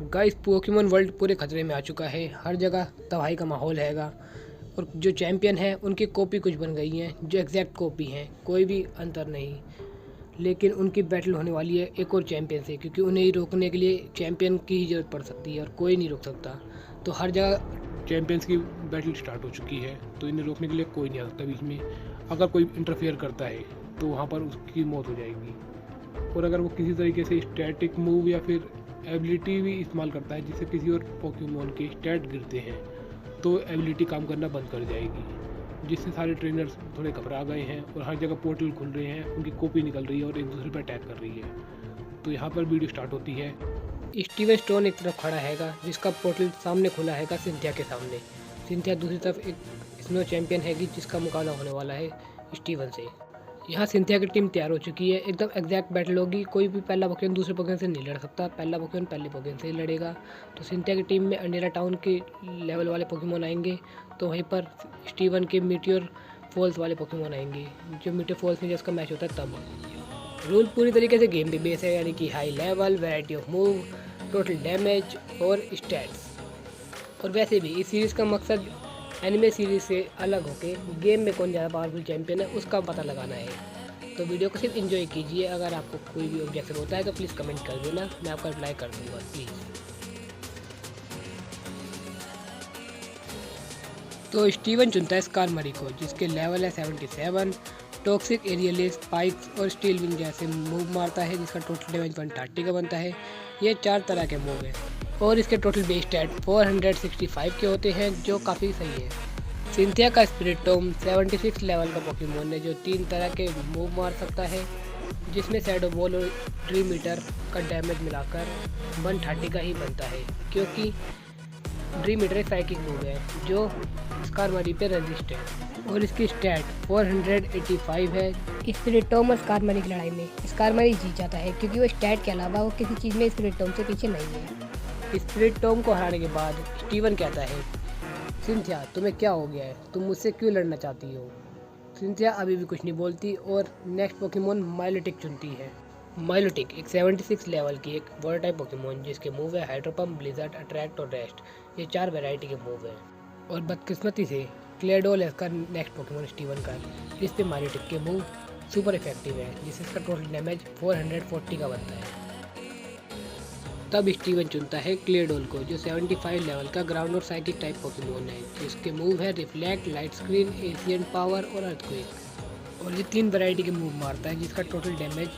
Guys Pokemon world पूरे खतरे में आ चुका है। हर जगह तबाही का माहौल हैगा और जो चैंपियन हैं उनकी कॉपी कुछ बन गई हैं जो एग्जैक्ट कॉपी हैं, कोई भी अंतर नहीं। लेकिन उनकी बैटल होने वाली है एक और चैंपियन से, क्योंकि उन्हें रोकने के लिए चैंपियन की ही ज़रूरत पड़ सकती है और कोई नहीं रोक सकता। तो हर जगह चैंपियंस की बैटल स्टार्ट हो चुकी है, तो इन्हें रोकने के लिए कोई नहीं आ सकता बीच में। अगर कोई इंटरफेयर करता है तो वहाँ पर उसकी मौत हो जाएगी। और अगर वो किसी तरीके से स्टैटिक मूव या फिर एबिलिटी भी इस्तेमाल करता है जिससे किसी और पोकेमॉन के स्टैट गिरते हैं, तो एबिलिटी काम करना बंद कर जाएगी, जिससे सारे ट्रेनर्स थोड़े घबरा गए हैं और हर जगह पोर्टल खुल रहे हैं, उनकी कॉपी निकल रही है और एक दूसरे पर अटैक कर रही है। तो यहाँ पर वीडियो स्टार्ट होती है। स्टीवन स्टोन एक तरफ खड़ा हैगा जिसका पोर्टल सामने खुला हैगा सिंथिया के सामने। सिंथिया दूसरी तरफ एक स्नो चैंपियन हैगी जिसका मुकाबला होने वाला है स्टीवन से। यहाँ सिंथिया की टीम तैयार हो चुकी है, एकदम एग्जैक्ट बैटल होगी। कोई भी पहला पोकेमॉन दूसरे पोकेमॉन से नहीं लड़ सकता, पहला पोकेमॉन पहले पोकेमॉन से ही लड़ेगा। तो सिंथिया की टीम में अंडेरा टाउन के लेवल वाले पोकेमॉन आएंगे, तो वहीं पर स्टीवन के मीटियोर फॉल्स वाले पोकेमॉन आएंगे। जो मीटियोर फॉल्स में जिसका मैच होता है तब। रूल पूरी तरीके से गेम भी बेस है, यानी कि high level, variety of move, total damage और स्टैट्स। और वैसे भी इस सीरीज़ का मकसद एनिमे सीरीज से अलग होके गेम में कौन ज़्यादा पावरफुल चैंपियन है उसका पता लगाना है। तो वीडियो को सिर्फ एंजॉय कीजिए। अगर आपको कोई भी ऑब्जेक्शन होता है तो प्लीज़ कमेंट कर देना, मैं आपका रिप्लाई कर दूँगा प्लीज़। तो स्टीवन चुनता है स्कारमरी को, जिसके लेवल है 77। टॉक्सिक एरियल स्पाइक्स और स्टील विंग जैसे मूव मारता है, जिसका टोटल डैमेज 130 का बनता है। ये 4 तरह के मूव हैं और इसके टोटल बेस स्टैट 465 के होते हैं, जो काफ़ी सही है। सिंथिया का स्पिरिटोम 76 लेवल का पोकेमॉन है जो 3 तरह के मूव मार सकता है, जिसमें शैडो बॉल और ड्रीम मीटर का डैमेज मिलाकर 130 का ही बनता है, क्योंकि ड्रीम मीटर एक साइकिक मूव है जो स्कारमरी पे रेजिस्ट है। और इसकी स्टैट 485 है। स्पिरिटोम और स्कारमरी की लड़ाई में स्कारमरी जीत जाता है, क्योंकि वो स्टैट के अलावा वो किसी चीज़ में स्पिरिटोम से पीछे नहीं है। स्पिरिटोम को हराने के बाद स्टीवन कहता है, सिंथिया तुम्हें क्या हो गया है, तुम मुझसे क्यों लड़ना चाहती हो। सिंथिया अभी भी कुछ नहीं बोलती और नेक्स्ट पोकेमॉन माइलोटिक चुनती है। माइलोटिक एक 76 लेवल की एक वाटर टाइप पोकेमॉन जिसके मूव है हाइड्रो पंप, ब्लिजर्ड, अट्रैक्ट और रेस्ट। ये 4 वैरायटी के मूव हैं। और बदकिस्मती से क्लेडोल है इसका नेक्स्ट पोकेमॉन स्टीवन का, जिस पे माइलोटिक के मूव सुपर इफेक्टिव है, जिससे इसका टोटल डैमेज 440 का बनता है। तब स्टीवन चुनता है क्लेडोल को, जो 75 लेवल का ग्राउंड और साइकिक टाइप पोकेमॉन है, जिसके मूव है reflect, light screen, Asian power और अर्थक्वेक। और ये 3 वैरायटी के मूव मारता है, जिसका टोटल डैमेज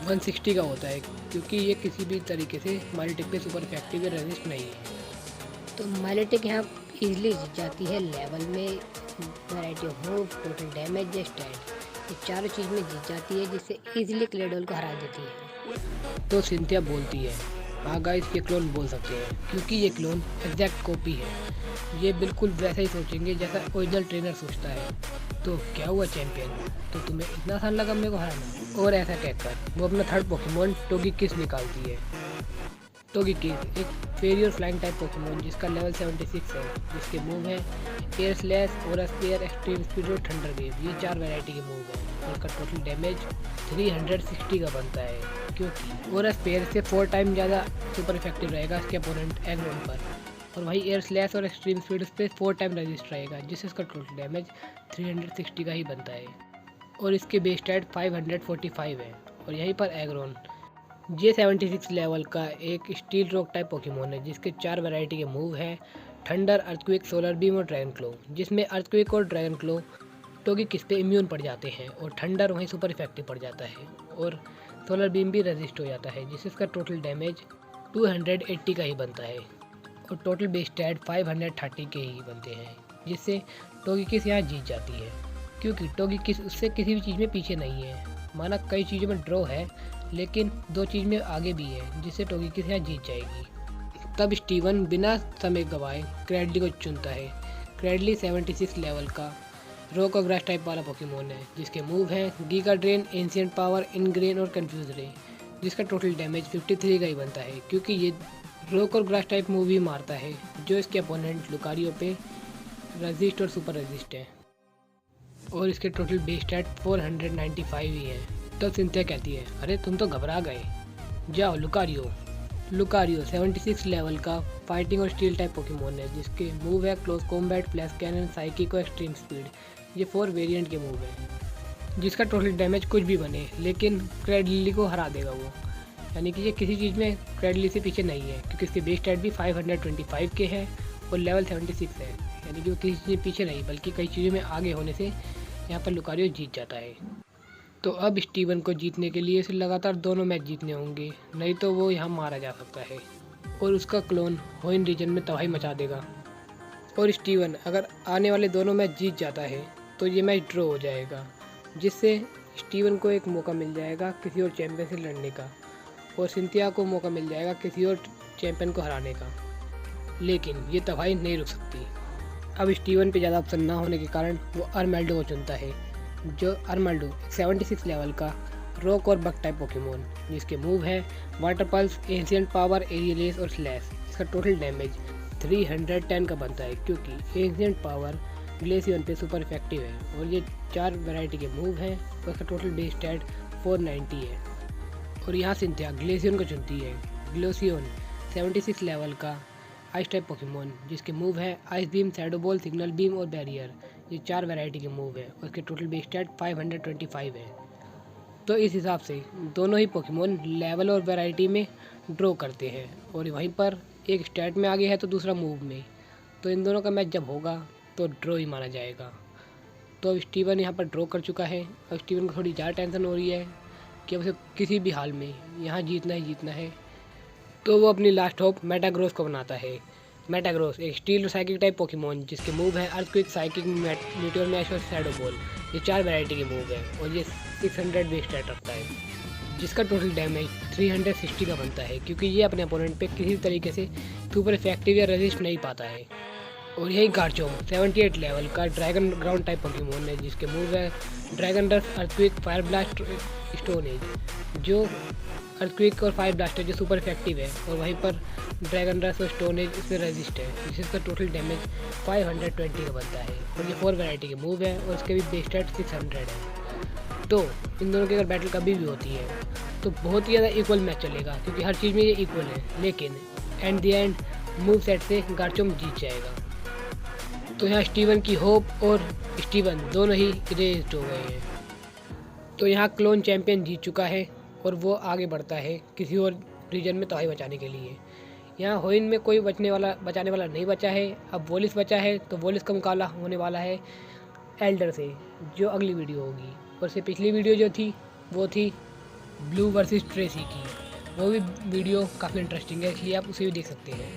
160 का होता है, क्योंकि ये किसी भी तरीके से माइलोटिक पे सुपर इफेक्टिव या रेजिस्ट नहीं है। तो माइलोटिक यहाँ ईजिली जीत जाती है लेवल में, variety of move, total damage या स्टैट, ये चारों चीज़ में जीत जाती है, जिससे ईजिली क्लेडोल को हरा देती है। तो सिंथिया बोलती है, हाँ गाइस ये क्लोन बोल सकते हैं, क्योंकि ये क्लोन एग्जैक्ट कॉपी है। ये बिल्कुल वैसा ही सोचेंगे जैसा ओरिजिनल ट्रेनर सोचता है। तो क्या हुआ चैंपियन, तो तुम्हें इतना आसान लगा मेरे को हराना। और ऐसा कहकर वो अपना थर्ड पोकेमॉन टोगेकिस निकालती है। टोगेकिस एक फेरी और फ्लाइंग टाइप पोकेमॉन जिसका लेवल 76 है, जिसके मूव है एयर स्लैश, ओरा स्पेयर, एक्सट्रीम स्पीड और थंडर वेव। ये 4 वैरायटी के मूव हैं और इसका टोटल डैमेज 360 का बनता है, क्योंकि ओरा स्पेयर से 4 टाइम ज़्यादा सुपर इफेक्टिव रहेगा इसके अपोनेंट एग्रोन पर। और वही एयर स्लैश और एक्सट्रीम स्पीड उस पर 4 टाइम रजिस्ट रहेगा, जिससे इसका टोटल डैमेज 360 का ही बनता है। और इसके बेस स्टैट 545 है। और यहीं पर एग्रोन ये 76 लेवल का एक स्टील रॉक टाइप पोकेमॉन है, जिसके 4 वैरायटी के मूव हैं थंडर, अर्थक्वेक, सोलर बीम और ड्रैगन क्लो, जिसमें अर्थक्वेक और ड्रैगन क्लो टोगेकिस पे इम्यून पड़ जाते हैं और थंडर वहीं सुपर इफेक्टिव पड़ जाता है और सोलर बीम भी रेजिस्ट हो जाता है, जिससे इसका टोटल डैमेज 280 का ही बनता है। और टोटल बेस स्टैट 530 के ही बनते हैं, जिससे टोगेकिस यहाँ जीत जाती है, क्योंकि टोगेकिस उससे किसी भी चीज़ में पीछे नहीं है। माना कई चीज़ों में ड्रॉ है, लेकिन 2 चीज़ में आगे भी है, जिससे टोगेकिस यहाँ जीत जाएगी। तब स्टीवन बिना समय गवाए क्रैडली को चुनता है। क्रैडली 76 लेवल का रॉक और ग्रास टाइप वाला पोकेमॉन है, जिसके मूव हैं giga drain, ancient power, ingrained और कंफ्यूज रे, जिसका टोटल डैमेज 53 का ही बनता है, क्योंकि ये रॉक और ग्रास टाइप मूव ही मारता है, जो इसके अपोनेंट लुकारियो पे रेजिस्ट और सुपर रेजिस्ट है। और इसके टोटल बेस स्टैट 495 ही है। तब सिंथिया कहती है, अरे तुम तो घबरा गए, जाओ लुकारियो, लुकारियो 76 लेवल का फाइटिंग और स्टील टाइप पोकेमोन है, जिसके मूव है close combat, flash cannon, psychic और एक्सट्रीम स्पीड। ये 4 वेरिएंट के मूव है, जिसका टोटल डैमेज कुछ भी बने, लेकिन क्रेडली को हरा देगा वो। यानी कि ये किसी चीज़ में क्रेडली से पीछे नहीं है, क्योंकि इसके बेस स्टैट भी 525 के हैं और लेवल 76 है। यानी कि वो किसी चीज़ में पीछे नहीं, बल्कि कई चीज़ों में आगे होने से यहाँ पर लुकारियो जीत जाता है। तो अब स्टीवन को जीतने के लिए इसे लगातार दोनों मैच जीतने होंगे, नहीं तो वो यहाँ मारा जा सकता है और उसका क्लोन होइन रीजन में तबाही मचा देगा। और स्टीवन अगर आने वाले दोनों मैच जीत जाता है तो ये मैच ड्रॉ हो जाएगा, जिससे स्टीवन को एक मौका मिल जाएगा किसी और चैंपियन से लड़ने का, और सिंथिया को मौका मिल जाएगा किसी और चैंपियन को हराने का। लेकिन ये तबाही नहीं रुक सकती। अब स्टीवन पे ज़्यादा ऑप्शन ना होने के कारण वो अर्माल्डो को चुनता है, जो अर्माल्डो 76 लेवल का रॉक और बग टाइप पोकेमोन, जिसके मूव है water pulse, ancient power, aerial ace और स्लैश। इसका टोटल डैमेज 310 का बनता है, क्योंकि एंशिएंट पावर ग्लेसियन पे सुपर इफेक्टिव है और ये 4 वैरायटी के मूव हैं और इसका टोटल बेस स्टैट 490 है। और यहाँ सिंथिया ग्लेसियन को चुनती है। ग्लेसियन 76 लेवल का आइस टाइप पोकेमोन, जिसके मूव है ice beam, shadow ball, signal beam और बैरियर। ये 4 वैरायटी के मूव है और इसके टोटल बेस स्टैट 525 है। तो इस हिसाब से दोनों ही पोकेमोन लेवल और वैरायटी में ड्रॉ करते हैं, और वहीं पर एक स्टैट में आगे है तो दूसरा मूव में। तो इन दोनों का मैच जब होगा तो ड्रॉ ही माना जाएगा। तो अब स्टीवन यहाँ पर ड्रॉ कर चुका है और स्टीवन को थोड़ी ज़्यादा टेंशन हो रही है कि उसे किसी भी हाल में यहाँ जीतना ही जीतना है। तो वो अपनी लास्ट होप मेटाग्रोस को बनाता है। मेटाग्रोस एक स्टील और साइकिक टाइप पोकेमोन, जिसके मूव है अर्थक्वेक, साइकिक, मीटियोर मैश और शैडो बॉल। ये 4 वैरायटी के मूव है और ये 600 बेस स्टैट रखता है, जिसका टोटल डैमेज 360 का बनता है, क्योंकि ये अपने अपोनेंट पे किसी तरीके से सुपर इफेक्टिव या रेजिस्ट नहीं पाता है। और यही गार्चोम 78 लेवल का ड्रैगन ग्राउंड टाइप पोकेमोन है, जिसके मूव है dragon rush, earthquake, fire blast, stone age. जो अर्थक्वेक और फायर ब्लास्ट है जो सुपर इफेक्टिव है, और वहीं पर ड्रैगन रश और स्टोन एज इसमें रेजिस्ट है, जिसका टोटल डैमेज 520 का बनता है। और ये 4 वैरायटी के मूव है और इसके भी बेस स्टैट 600 है। तो इन दोनों की अगर बैटल कभी भी होती है तो बहुत ही ज़्यादा इक्वल मैच चलेगा, क्योंकि हर चीज़ में ये इक्वल है। लेकिन and the end move set से गार्चोम जीत जाएगा। तो यहाँ स्टीवन की होप और स्टीवन दोनों ही इरेज्ड हो गए हैं। तो यहाँ क्लोन चैंपियन जीत चुका है और वो आगे बढ़ता है किसी और रीजन में तबाही बचाने के लिए। यहाँ होइन में कोई बचाने वाला नहीं बचा है। अब वोलिस बचा है, तो वोलिस का मुकाबला होने वाला है एल्डर से, जो अगली वीडियो होगी। और से पिछली वीडियो जो थी वो थी ब्लू वर्सेस ट्रेसी की। वो भी वीडियो काफ़ी इंटरेस्टिंग है, इसलिए आप उसे भी देख सकते हैं।